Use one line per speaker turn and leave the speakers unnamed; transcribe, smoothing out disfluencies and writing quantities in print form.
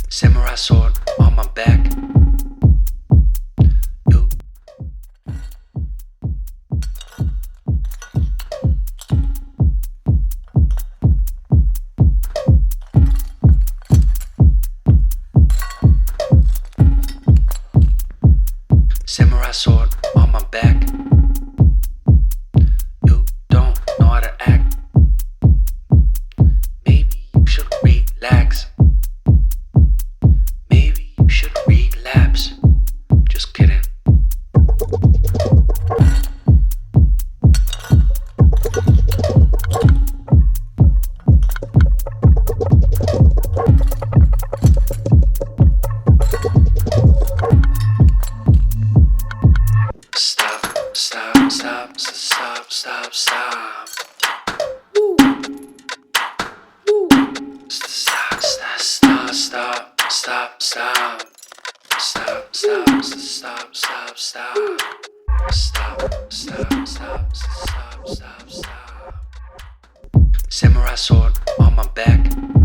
Samurai sword on my back. You. Samurai sword on my back. You don't know how to act. Maybe you should relax. Maybe you should relapse. Just kidding. Stop. Woo. Woo. Stop. Samurai sword on my back.